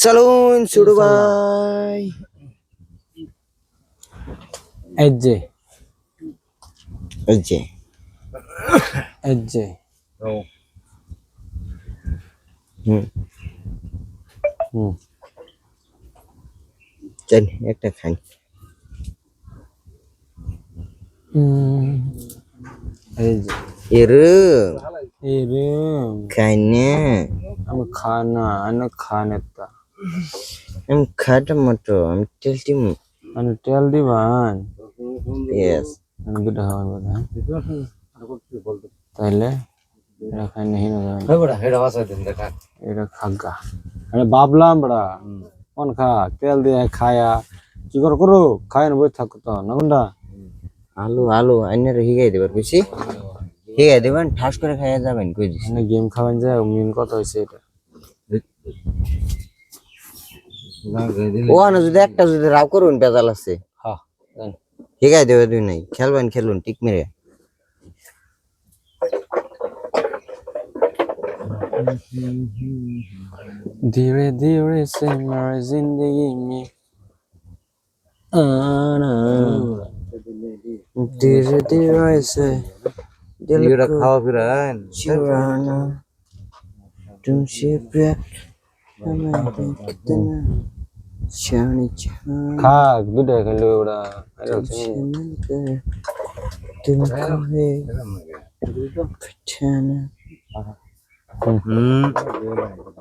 চলুন ছোট ভাই। এই যে এই যে এই যে হুম হুম চল একটা খাই। এই যে এরম এরম খাই না, আমি খানা আমি খানেতা আমি খাটা মতো, আমি টেস্টি। আমি তেল দিবান ইয়েস আমি দুটো হওয়ার কথা তাইলে এটা খাই নাহি না এটা খাগা আরে বাবলাম বড়া কোন খা তেল দিয়ে খায়া কি করো খায় না বই থাকো তো না কোনটা আলু আলু আইনের হিগাই দেবার কইছি, হিগাই দেবেন ঠাস করে খাইয়া যাবেন কই দিছি। মানে গেম খাওয়ান যায় মেন কথা হইছে এটা ও না যদি একটা যদি রাও করুন বেজাল আছে, হ্যাঁ হিগাই দেবে দুই নাই, খেলবেন খেলুন টিক মেরে। धीरे धीरे से मेरी जिंदगी में आना ধীরে ধীরে से दिल ये को खाओ फिर है चुराना, तुमसे प्यार हमें कितना जाने खा गुड है खेलो बड़ा मिलकर तुमको है पहचाना।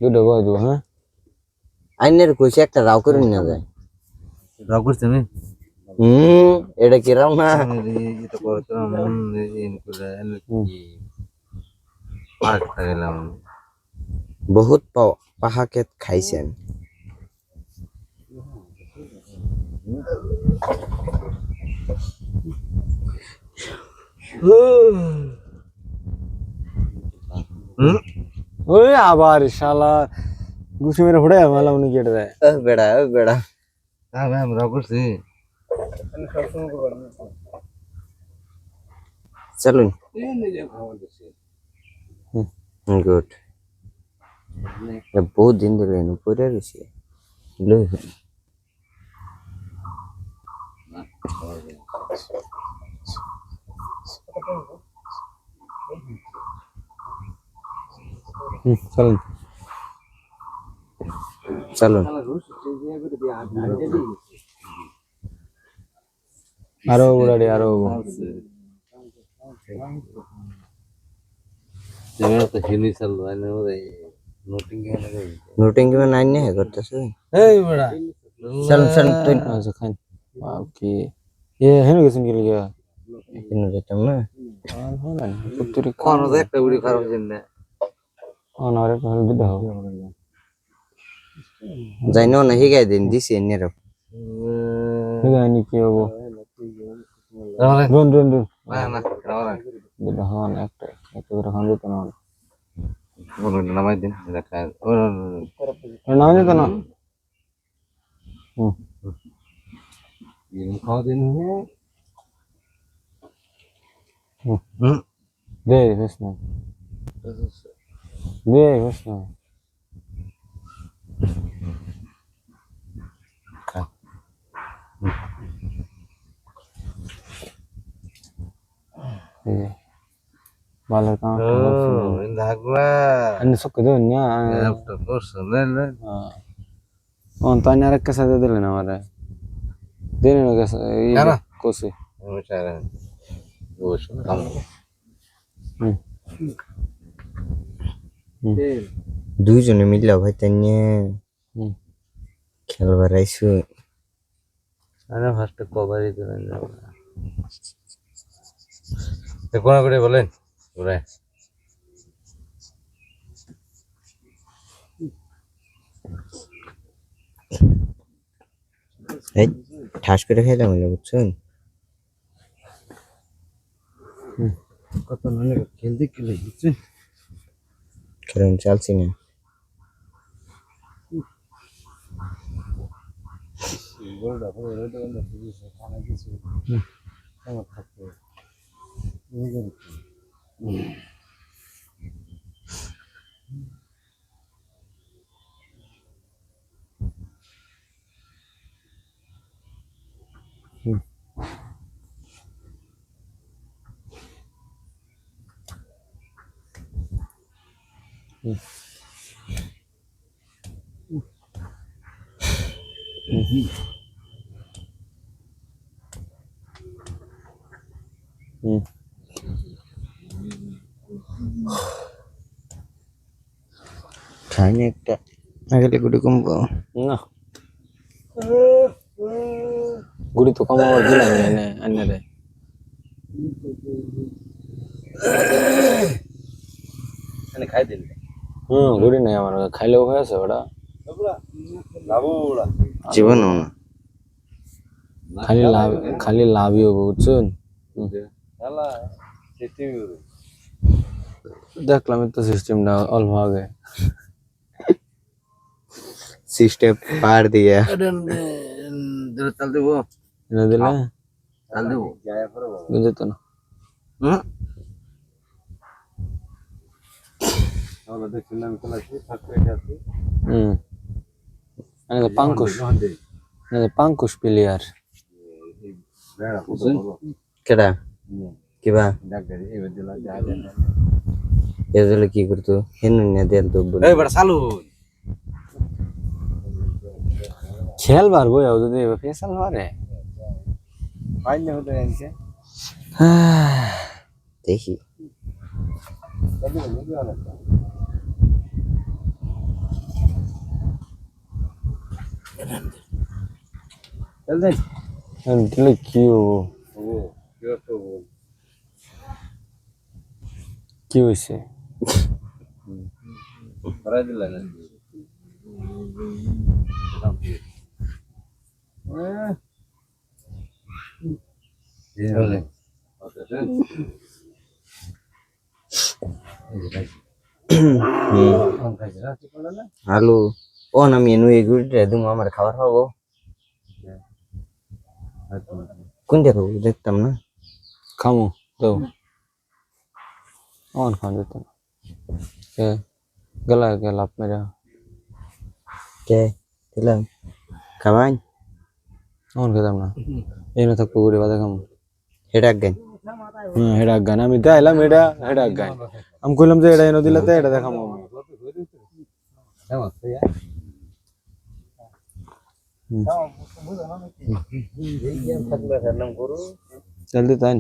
गुड है बहुत हाँ আইনের কইছে একটা রাও করে নিয়ে যায়। राकुर से मैं এটা কি রাও না? ये तो करते ना ये इनको ले पार्क करेला বহুত পাহাকেত খাইছেন। ওই আবার শালা গুছি মেরে ফড়ে মালা উনি কেটে দেয় বেড়া বেড়া हाँ मैं राकुर से চলুন গুড। বহুত দিন ধরে পড়ে রয়েছে। চলেন চলুন আরো উড়াড়ি আরো जगह तो हिली चल रहा है ना वो नोटिंग के लगे নোটিং কি নাই নে করতেছে। ए बड़ा চলুন চলুন আচ্ছা খান ওকে এ হেন গেছেন কি লিয়া এখানে যেতাম না। আর হল পুত্তরি कौन होता है कबड्डी फार्म जिन्ने অন আরে কাল দিতে হবে যাই না হিগাই দিন দিছি এনে ঠিক আছে নি কি হবো रावण রন রন রন ना ना रावण দিতে হন একটা একটা করে খান দিতে না बोलो नमाज दिन रखा है और না দিতে না ये खाओ दिन है দে বেশ না দে বেশ না ভালো কাম oh in dhagla আনি সক দে না after course le অন তানি আরেক কাছে দিলেন আমারে দেন না কাছে এই কারা? কোসে बेचारा वो शुरू काम দুইজনে মিললা ভাই তাই খেলবার আইসু। अरे फर्स्ट कवर ही दिलन ते कोना करे बोलेन पूरा এই ঠাস করে খাইলাম বুঝছেন। কত নালে খেলতে গেলে বুঝছেন খেলুন চালছি না। গোলটা পরে রইতে বন্ধ বুঝছে খানা কিছু আমার থাকতে খাইনি একটা আগেলে গুটি কমবো না গুড়ি তো কমাবার দিলাম এনে আনে রে এনে খাই দিন গুড়ি নাই আমার খাইলেও হয়ে আছে ওটা জীবনও না খালি লাভই হবো বুঝছেন দেখলাম তো সিস্টেমটা অল্প আগে সিস্টেম পার দিয়া চাল দেবো এনে দিলে চাল দেবো বুঝে তো না দেখছিলাম আমি চলাচ্ছি পাঙ্কুশ পাঙ্কুশ প্লেয়ার কেডা কিবা এগুলো কি করতো হেনু না দেল তো বলে চালু খেলবার বই যদি ফেসাল মারে পাইলে হতো এনকে দেখি দিলে কি হবো কি হয়েছে আলু ও না মেনু এগুলো তুমি আমার খাবার খাবো কোন দেখো দেখতাম না খামো দাও और खान देते ना गला गला आप मेरा কে দিলাম খাবাই और खेदाम ना ये ना तक पूरी बात है হেডাক গান हेडा गाना मी दा एला मेडा हेडा गान हम कोलम जे एडा नो दिला ते एडा देखा मो जल्दी तान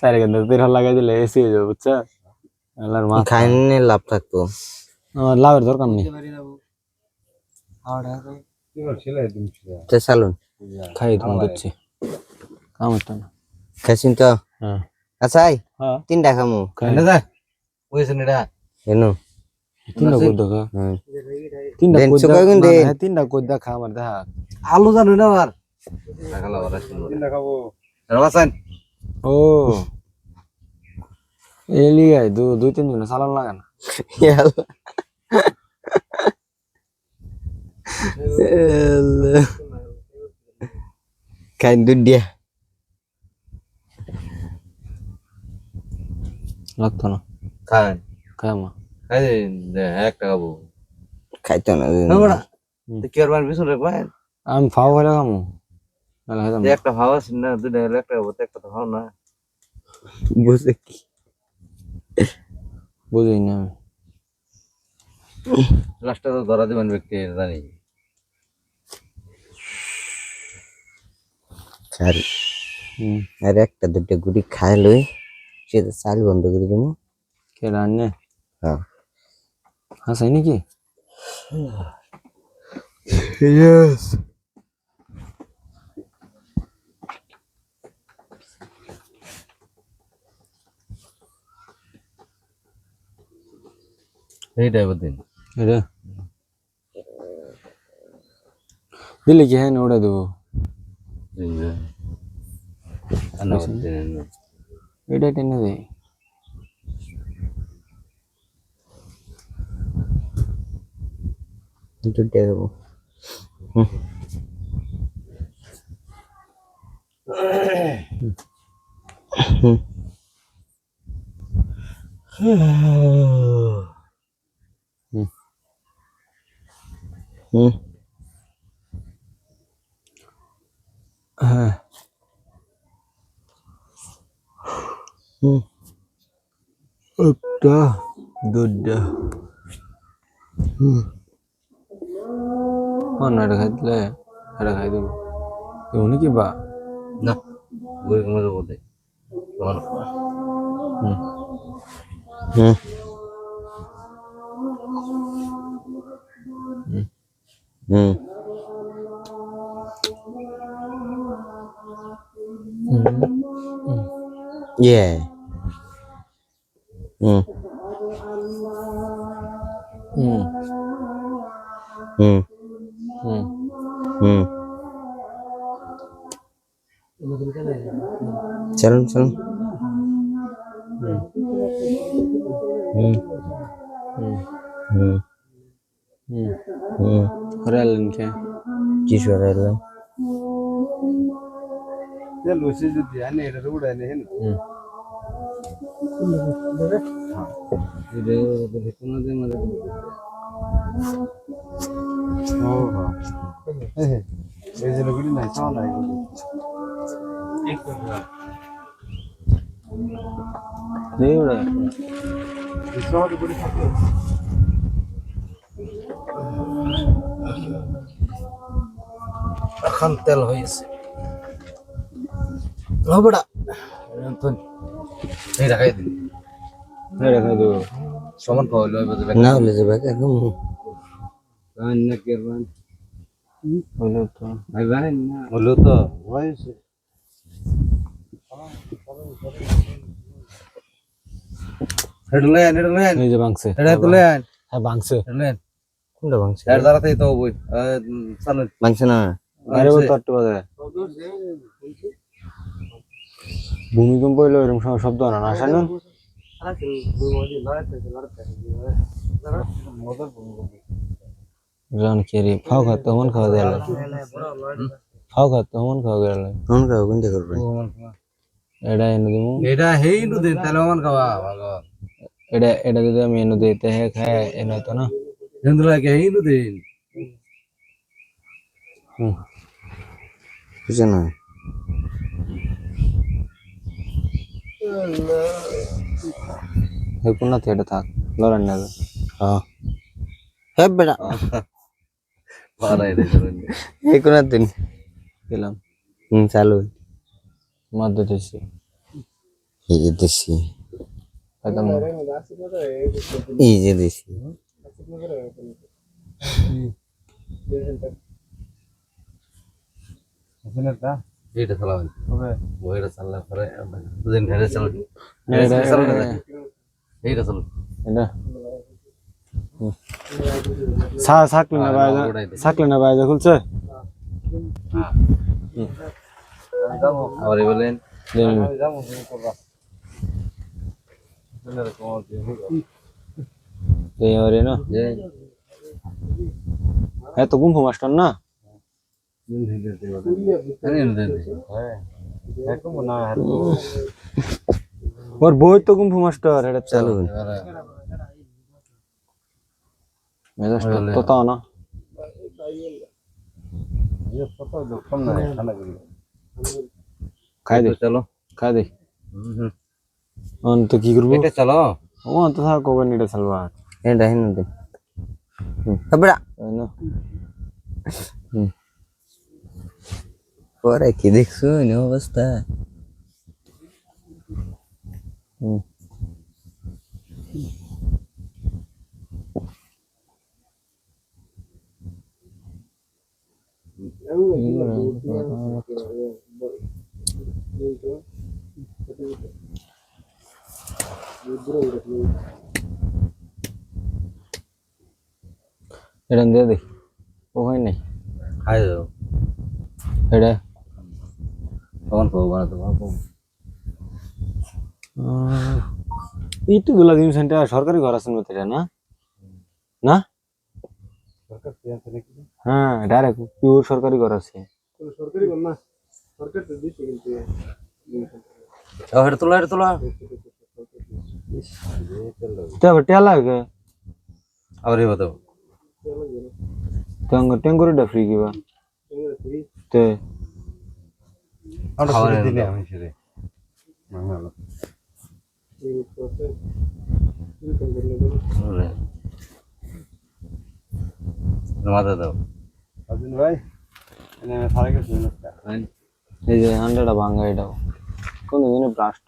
सारे के अंदर तेरा लगा दिले ऐसे हो बुच्चा আল্লাহর মা খাইনে লাভ থাকতো লাভের দরকার নেই তে সালুন খাই তুমি দিচ্ছি কাম হতো না খাইছিন তো হ্যাঁ আচ্ছা হ্যাঁ তিনটা খামু খাই না এনো তিনটা কইদা খা দেন চুকা গুন দে তিনটা কইদা খা আমার দেখা আলু জানো না আর ও এলি গাই দুই তিন জন সালান লাগা না খাইন দুডিয়া লাগতো না খান খাই মা খাই একটা খাবো খাইতো না কি আর পিছনে পায় আমি ফাও করে খামু নালে খাইতাম না একটা ভাব আছে না দুটা হলে একটা খাবো একটা তো ভাব না বুঝে কি বুঝি না লাস্টে তো ধরা দিবেন ব্যক্তি জানি চারি আর একটা দুটো গুড়ি খাই লই সেটা চাল বন্ধ করে দিব কে রান্নে হ্যাঁ হাসাই নাকি ইয়েস এইটাই বদিন এটা দিলে কি হ্যাঁ ওটা দেবো এটা টেনে দে দুটো দেবো হ্যাঁ একটা দুটা এটা খাই দিলে এটা খাই দেবো এমনি কি বা না ওই মজা বলতে Yeah. Hmm. Hmm. Hmm. Hmm. Hmm. चलो चलो Real क्या किशोर है चल उसे जो ध्यान नहीं रहा रोड है नहीं इधर उधर कितना दे मतलब ये जो लोग नहीं चाह रहे हैं एक नहीं उड़ा दूसरा तो बड़ी এখন তেল হয়েছে বড়া এই রাখাই দিন नहीं रखा दो সমান খাওয়াইলো ना ले जब क्या कम না কেরবান बोलो तो আইবান না হলো তো হয়েছে হেডলাইন नहीं जो बांग से হেডলাইন है बांग से হেডলাইন कौन दा बांग्स এর দ্বারাতেই তো বই চালু बांग्स ना अरे वो तट बाजे ভূমিকম্প হইলো এরকম সময় শব্দ না না আসেন জান কে রে ফাও খা তমন খাওয়া দেয় ফাও খা তমন খাওয়া গেল कौन का कौन देखो रे এডা এনে দিমু এটা হেই নু দিন তাহলে মান খাওয়া ভালো এডা এডা যদি আমি এনে দিতে হে খায় এনে তো না হিন্দুরা কে হেই নু দিন कुछ ना হে কোন না এটা থাক লড়ান না हाँ है बेटा ভালো এটা চলেন एक ना दिन দিলাম चालू মদ দিতেছি ये देसी একদম ये देसी শুনেটা এটা চালাবেন হবে ওইটা চালালে পরে দুদিন ঘরে চালাবেন এইটা চালাবেন এটা সাকলে না বাইজা খুলছে আবার বলেন এবারে না এত গুম্ফু মাস্টার না ওর বই তো গুম্ফু মাস্টার এটা चालू মেজাজটা তো তাও না খাই দে চলো খাই দে অন তো কি করবো এটা চলো ও তো থাক কবে নিটা চালবা ये डाइन दे बेटा না পরে কি দেখছো নি অবস্থা এটা দিয়ে দে ও হয় নাই খাই দাও এটা তখন পাবো বানাতে পারবো এইটু গুলা দিন সেন্টার সরকারি ঘর আছে মতো না না সরকার দিয়েছে নাকি হ্যাঁ ডাইরেক্ট পিওর সরকারি ঘর আছে সরকারি বল না সরকার তো দিছে কিন্তু হেড তোলা তো টেলা লাগে আবার এই बताओ টেঙ্গুরিটা ফ্রি কিবা তে আমরা খাবার দিলে আমি সেরে মাংলা মাথা দাও আদিন ভাই এনে সারা কিছু নষ্ট এই যে হান্ডাটা ভাঙা এটাও কোন দিনে ব্লাস্ট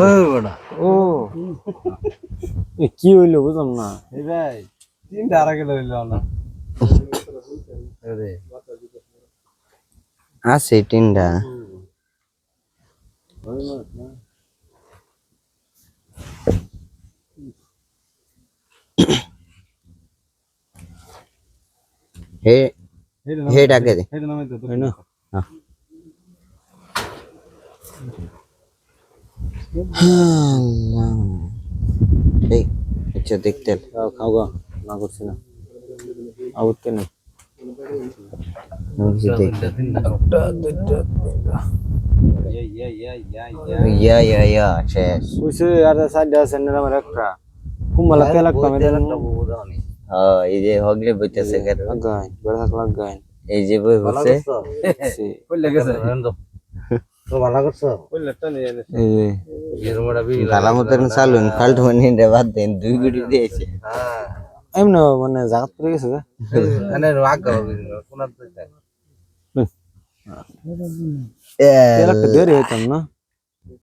ওই বড়া ও কি হইলো বুঝলাম না এই ভাই তিনটা আরা গেল হইলো না আরে আছে টিন্ডা হে হে ডাকে দে এটা নামে তো তাই না এই আচ্ছা দেখতে খাও গা না করছি না আউট কেন দেখতে ইয়া ইয়া শেষ কইছে আর সাইডে আছে না আমার একটা কুম্বালা তেল একটা আমি এই যে হগলে বইতেছে লাগাই বড় থাক লাগাই এই যে বই বসে কইলে গেছে তো ভালো করছো কইলেটা নিয়ে এনে এই যে এরমড়া বি তালা মতন চালুন ফাল্টু মানি রে বাদ দেন 2 গুটি দিয়েছে হ্যাঁ এমন মানে জাগাত পড়ে গেছে গা এনে রাগ করবে কোন তো তেল একটা দেরি হইতাম না